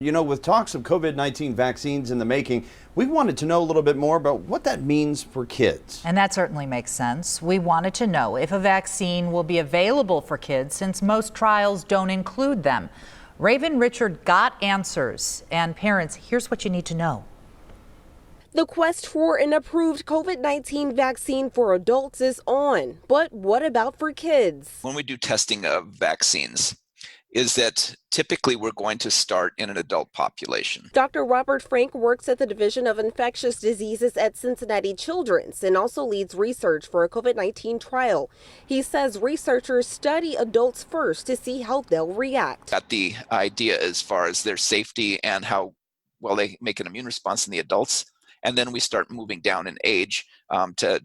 You know, with talks of COVID-19 vaccines in the making, we wanted to know a little bit more about what that means for kids. And that certainly makes sense. We wanted to know if a vaccine will be available for kids since most trials don't include them. Raven Richard got answers. And parents, here's what you need to know. The quest for an approved COVID-19 vaccine for adults is on. But what about for kids? When we do testing of vaccines, is that typically we're going to start in an adult population. Dr. Robert Frank works at the Division of Infectious Diseases at Cincinnati Children's and also leads research for a COVID-19 trial. He says researchers study adults first to see how they'll react. Got the idea as far as their safety and how well they make an immune response in the adults. And then we start moving down in age to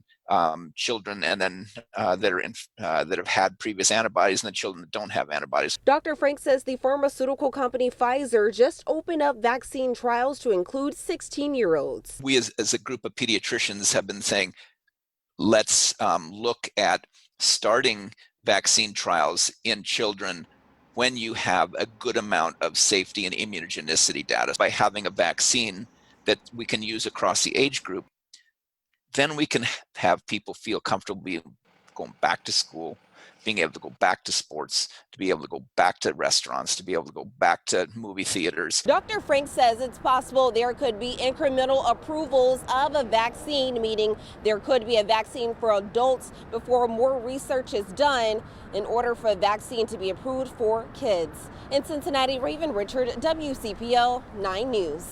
children, and then that have had previous antibodies, and the children that don't have antibodies. Dr. Frank says the pharmaceutical company Pfizer just opened up vaccine trials to include 16-year-olds. We as a group of pediatricians have been saying, let's look at starting vaccine trials in children when you have a good amount of safety and immunogenicity data. By having a vaccine that we can use across the age group, then we can have people feel comfortable going back to school, being able to go back to sports, to be able to go back to restaurants, to be able to go back to movie theaters. Dr. Frank says it's possible there could be incremental approvals of a vaccine, meaning there could be a vaccine for adults before more research is done in order for a vaccine to be approved for kids. In Cincinnati, Raven Richard, WCPL 9 News.